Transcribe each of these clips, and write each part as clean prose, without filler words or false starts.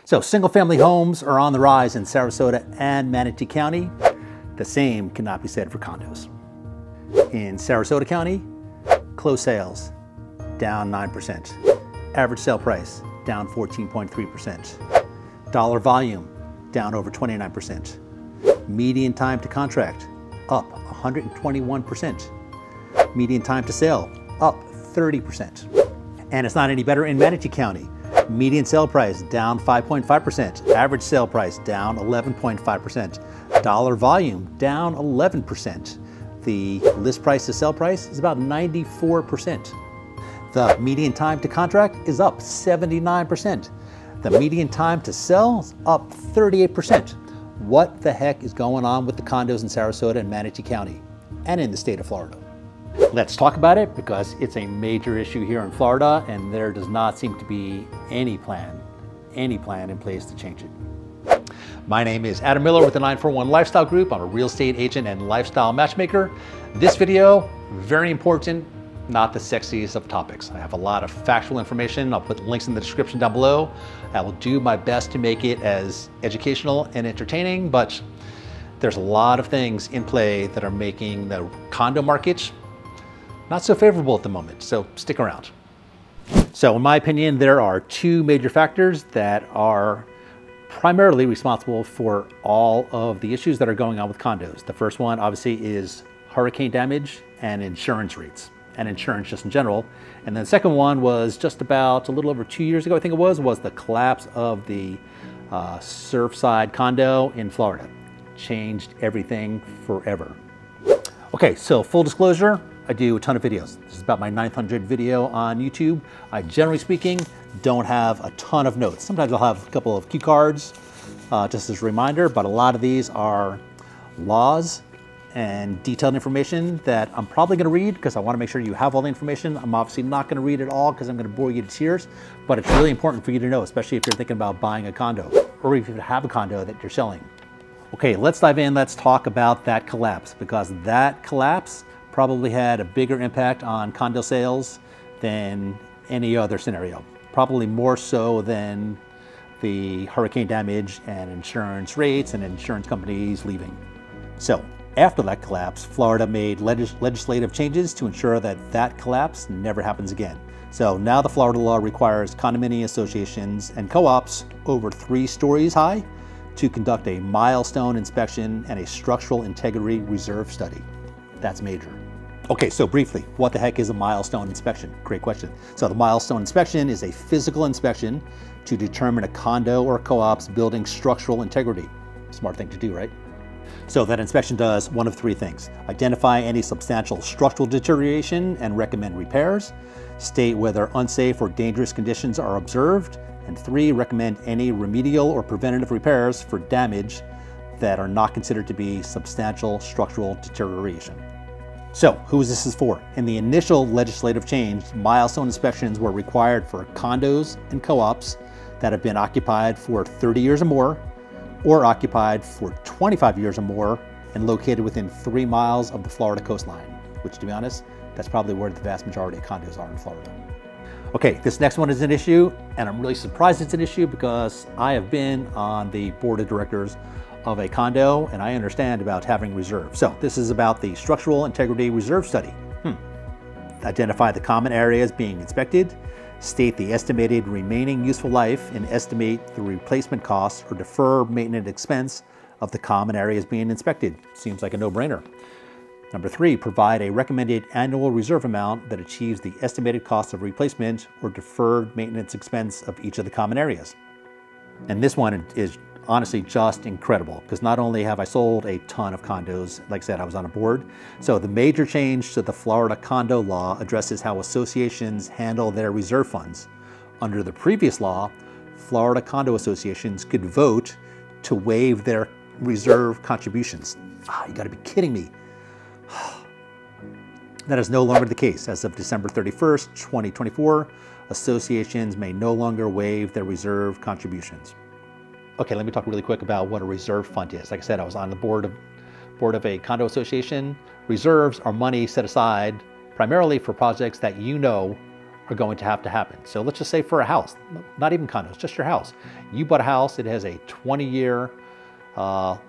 So single-family homes are on the rise in Sarasota and Manatee County. The same cannot be said for condos. In Sarasota County, closed sales down 9%. Average sale price down 14.3%. Dollar volume down over 29%. Median time to contract up 121%. Median time to sale up 30%. And it's not any better in Manatee County. Median sale price down 5.5%. Average sale price down 11.5%. Dollar volume down 11%. The list price to sell price is about 94%. The median time to contract is up 79%. The median time to sell is up 38%. What the heck is going on with the condos in Sarasota and Manatee County and in the state of Florida? Let's talk about it because it's a major issue here in Florida and there does not seem to be any plan in place to change it. My name is Adam Miller with the 941 Lifestyle Group. I'm a real estate agent and lifestyle matchmaker. This video, very important, not the sexiest of topics. I have a lot of factual information. I'll put links in the description down below. I will do my best to make it as educational and entertaining, but there's a lot of things in play that are making the condo market not so favorable at the moment, so stick around. So in my opinion, there are two major factors that are primarily responsible for all of the issues that are going on with condos. The first one obviously is hurricane damage and insurance rates, and insurance just in general. And then the second one was just about a little over 2 years ago, I think it was the collapse of the Surfside condo in Florida. Changed everything forever. Okay, so full disclosure, I do a ton of videos. This is about my 900th video on YouTube. I, generally speaking, don't have a ton of notes. Sometimes I'll have a couple of cue cards just as a reminder, but a lot of these are laws and detailed information that I'm probably gonna read because I wanna make sure you have all the information. I'm obviously not gonna read it all because I'm gonna bore you to tears, but it's really important for you to know, especially if you're thinking about buying a condo or if you have a condo that you're selling. Okay, let's dive in. Let's talk about that collapse because that collapse probably had a bigger impact on condo sales than any other scenario. Probably more so than the hurricane damage and insurance rates and insurance companies leaving. So after that collapse, Florida made legislative changes to ensure that that collapse never happens again. So now the Florida law requires condominium associations and co-ops over 3 stories high to conduct a milestone inspection and a structural integrity reserve study. That's major. Okay, so briefly, what the heck is a milestone inspection? Great question. So the milestone inspection is a physical inspection to determine a condo or co-op's building structural integrity. Smart thing to do, right? So that inspection does one of 3 things: identify any substantial structural deterioration and recommend repairs, state whether unsafe or dangerous conditions are observed, and 3, recommend any remedial or preventative repairs for damage that are not considered to be substantial structural deterioration. So who is this for? In the initial legislative change, milestone inspections were required for condos and co-ops that have been occupied for 30 years or more, or occupied for 25 years or more, and located within 3 miles of the Florida coastline, which, to be honest, that's probably where the vast majority of condos are in Florida. Okay, this next one is an issue, and I'm really surprised it's an issue because I have been on the board of directors of a condo and I understand about having reserve. So this is about the structural integrity reserve study. Identify the common areas being inspected, state the estimated remaining useful life, and estimate the replacement costs or defer maintenance expense of the common areas being inspected. Seems like a no-brainer. Number 3, provide a recommended annual reserve amount that achieves the estimated cost of replacement or deferred maintenance expense of each of the common areas. And this one is honestly just incredible because not only have I sold a ton of condos, like I said, I was on a board. So the major change to the Florida condo law addresses how associations handle their reserve funds. Under the previous law, Florida condo associations could vote to waive their reserve contributions. You gotta be kidding me. That is no longer the case. As of December 31st, 2024, associations may no longer waive their reserve contributions. Okay, let me talk really quick about what a reserve fund is. Like I said, I was on the board of a condo association. Reserves are money set aside primarily for projects that you know are going to happen. So let's just say for a house, not even condos, just your house. You bought a house, it has a 20-year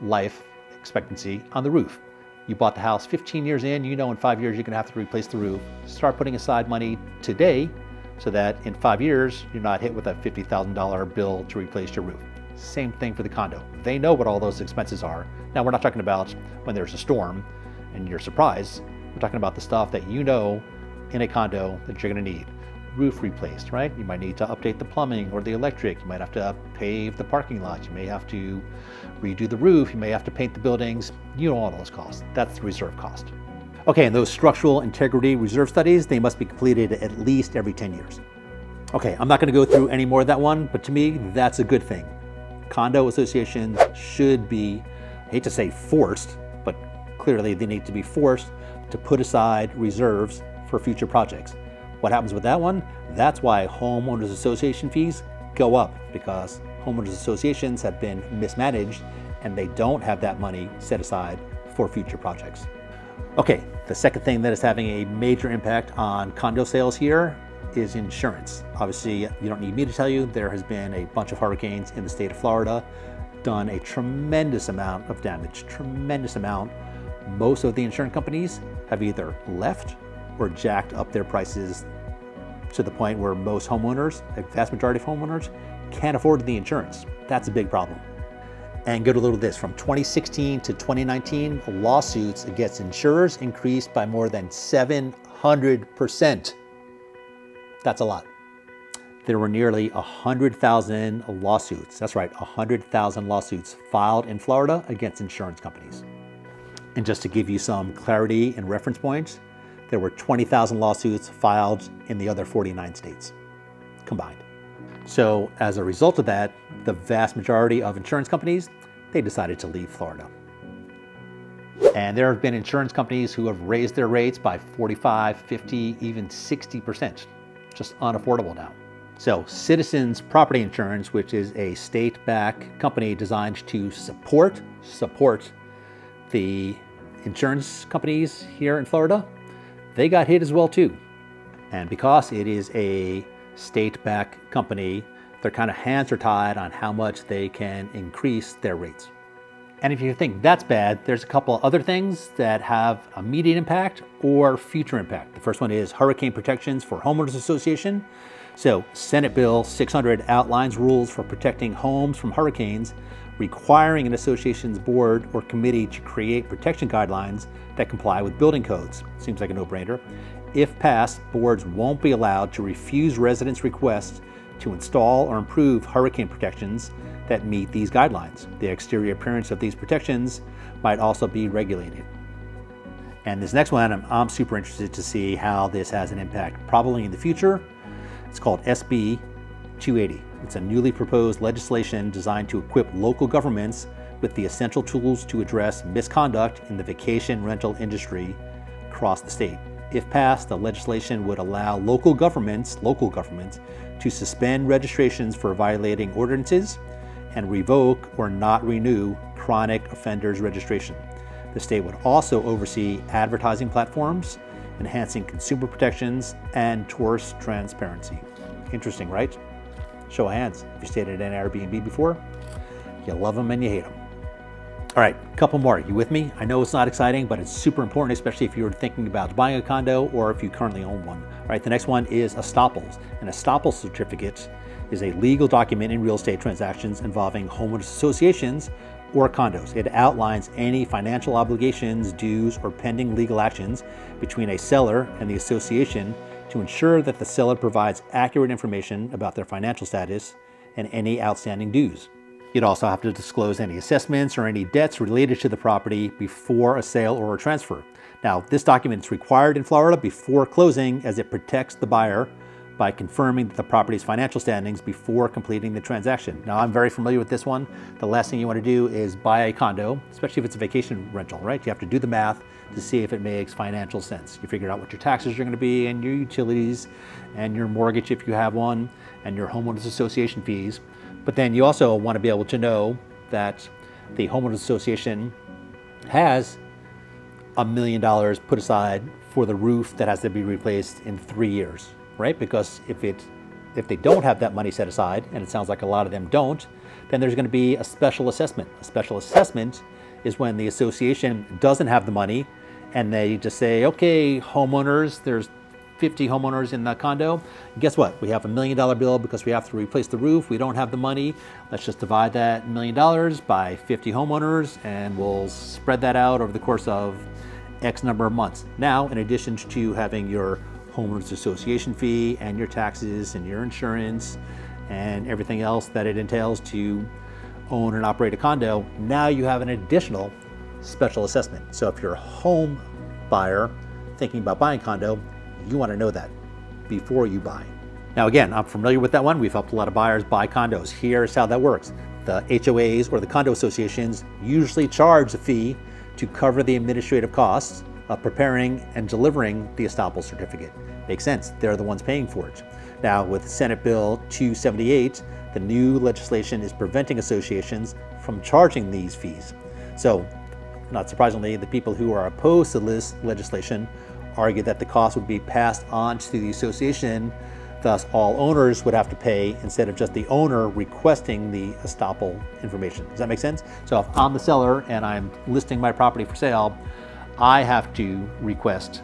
life expectancy on the roof. You bought the house 15 years in, you know in 5 years you're gonna have to replace the roof. Start putting aside money today so that in 5 years, you're not hit with a $50,000 bill to replace your roof. Same thing for the condo. They know what all those expenses are. Now, we're not talking about when there's a storm and you're surprised. We're talking about the stuff that you know in a condo that you're gonna need. Roof replaced, right? You might need to update the plumbing or the electric. You might have to pave the parking lot. You may have to redo the roof. You may have to paint the buildings. You know all those costs. That's the reserve cost. Okay, and those structural integrity reserve studies, they must be completed at least every 10 years. Okay, I'm not gonna go through any more of that one, but to me, that's a good thing. Condo associations should be, I hate to say forced, but clearly they need to be forced to put aside reserves for future projects. What happens with that one? That's why homeowners association fees go up, because homeowners associations have been mismanaged and they don't have that money set aside for future projects. Okay, the second thing that is having a major impact on condo sales here is insurance. Obviously, you don't need me to tell you, there has been a bunch of hurricanes in the state of Florida, done a tremendous amount of damage, tremendous amount. Most of the insurance companies have either left or jacked up their prices to the point where most homeowners, a vast majority of homeowners, can't afford the insurance. That's a big problem. And go to a little this, from 2016 to 2019, lawsuits against insurers increased by more than 700%. That's a lot. There were nearly 100,000 lawsuits, that's right, 100,000 lawsuits filed in Florida against insurance companies. And just to give you some clarity and reference points, there were 20,000 lawsuits filed in the other 49 states combined. So as a result of that, the vast majority of insurance companies, they decided to leave Florida. And there have been insurance companies who have raised their rates by 45, 50, even 60%. Just unaffordable now. So Citizens Property Insurance, which is a state-backed company designed to support the insurance companies here in Florida, they got hit as well too. And because it is a state-backed company, their kind of hands are tied on how much they can increase their rates. And if you think that's bad, there's a couple other things that have immediate impact or future impact. The first one is hurricane protections for homeowners association. So Senate Bill 600 outlines rules for protecting homes from hurricanes, requiring an association's board or committee to create protection guidelines that comply with building codes. Seems like a no-brainer. If passed, boards won't be allowed to refuse residents' requests to install or improve hurricane protections that meet these guidelines. The exterior appearance of these protections might also be regulated. And this next one, I'm super interested to see how this has an impact probably in the future. It's called SB 280. It's a newly proposed legislation designed to equip local governments with the essential tools to address misconduct in the vacation rental industry across the state. If passed, the legislation would allow local governments to suspend registrations for violating ordinances and revoke or not renew chronic offenders' registration. The state would also oversee advertising platforms, enhancing consumer protections and tourist transparency. Interesting, right? Show of hands, if you stayed at an Airbnb before, you love them and you hate them. All right, a couple more, you with me? I know it's not exciting, but it's super important, especially if you're thinking about buying a condo or if you currently own one. All right, the next one is estoppels. An estoppel certificate is a legal document in real estate transactions involving homeowners associations or condos. It outlines any financial obligations, dues, or pending legal actions between a seller and the association to ensure that the seller provides accurate information about their financial status and any outstanding dues. You'd also have to disclose any assessments or any debts related to the property before a sale or a transfer. Now, this document is required in Florida before closing as it protects the buyer by confirming the property's financial standings before completing the transaction. Now, I'm very familiar with this one. The last thing you want to do is buy a condo, especially if it's a vacation rental, right? You have to do the math to see if it makes financial sense. You figure out what your taxes are going to be and your utilities and your mortgage if you have one and your homeowners association fees. But then you also want to be able to know that the homeowners association has $1 million put aside for the roof that has to be replaced in 3 years. right? Because if they don't have that money set aside, and it sounds like a lot of them don't, then there's going to be a special assessment. A special assessment is when the association doesn't have the money and they just say, okay, homeowners, there's 50 homeowners in the condo. Guess what? We have $1 million bill because we have to replace the roof. We don't have the money. Let's just divide that $1 million by 50 homeowners and we'll spread that out over the course of X number of months. Now, in addition to having your homeowners association fee and your taxes and your insurance and everything else that it entails to own and operate a condo, now you have an additional special assessment. So if you're a home buyer thinking about buying a condo, you want to know that before you buy. Now again, I'm familiar with that one. We've helped a lot of buyers buy condos. Here's how that works. The HOAs or the condo associations usually charge a fee to cover the administrative costs of preparing and delivering the estoppel certificate. Makes sense, they're the ones paying for it. Now with Senate Bill 278, the new legislation is preventing associations from charging these fees. So, not surprisingly, the people who are opposed to this legislation argue that the cost would be passed on to the association, thus all owners would have to pay instead of just the owner requesting the estoppel information. Does that make sense? So if I'm the seller and I'm listing my property for sale, I have to request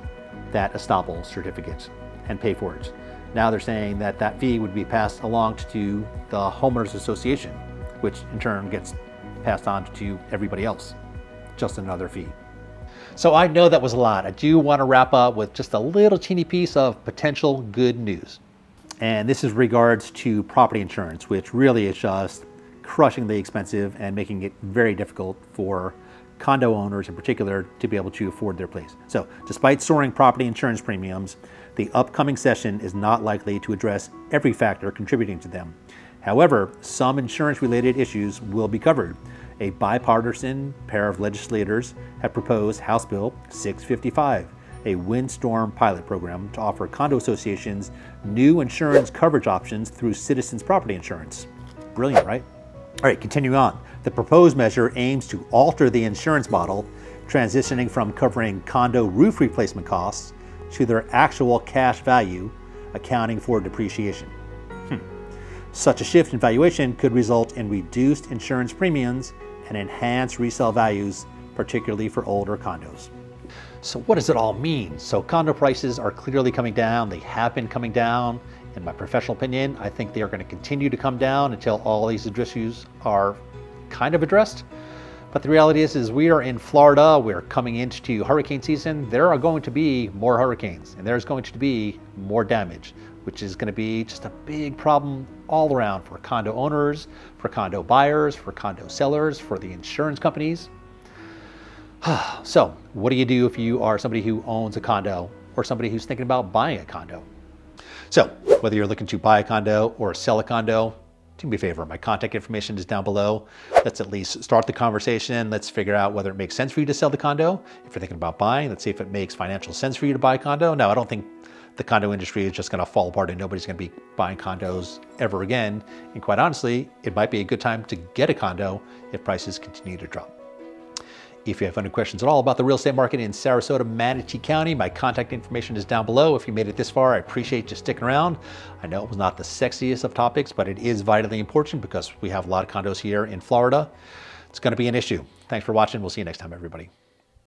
that estoppel certificate and pay for it. Now they're saying that that fee would be passed along to the homeowners association, which in turn gets passed on to everybody else. Just another fee. So I know that was a lot. I do want to wrap up with just a little teeny piece of potential good news. And this is regards to property insurance, which really is just crushingly expensive and making it very difficult for condo owners in particular to be able to afford their place. So despite soaring property insurance premiums, the upcoming session is not likely to address every factor contributing to them. However, some insurance-related issues will be covered. A bipartisan pair of legislators have proposed House Bill 655, a windstorm pilot program to offer condo associations new insurance coverage options through citizens' property insurance. Brilliant, right? All right, continuing on. The proposed measure aims to alter the insurance model, transitioning from covering condo roof replacement costs to their actual cash value, accounting for depreciation. Such a shift in valuation could result in reduced insurance premiums and enhanced resale values, particularly for older condos. So what does it all mean? So condo prices are clearly coming down. They have been coming down. In my professional opinion, I think they are going to continue to come down until all these issues are kind of addressed. But the reality is we are in Florida. We're coming into hurricane season. There are going to be more hurricanes and there's going to be more damage, which is going to be just a big problem all around for condo owners, for condo buyers, for condo sellers, for the insurance companies. So what do you do if you are somebody who owns a condo or somebody who's thinking about buying a condo? So whether you're looking to buy a condo or sell a condo, do me a favor, my contact information is down below. Let's at least start the conversation. Let's figure out whether it makes sense for you to sell the condo. If you're thinking about buying, let's see if it makes financial sense for you to buy a condo. Now, I don't think the condo industry is just going to fall apart and nobody's going to be buying condos ever again. And quite honestly, it might be a good time to get a condo if prices continue to drop. If you have any questions at all about the real estate market in Sarasota, Manatee County, my contact information is down below. If you made it this far, I appreciate you sticking around. I know it was not the sexiest of topics, but it is vitally important because we have a lot of condos here in Florida. It's going to be an issue. Thanks for watching. We'll see you next time, everybody.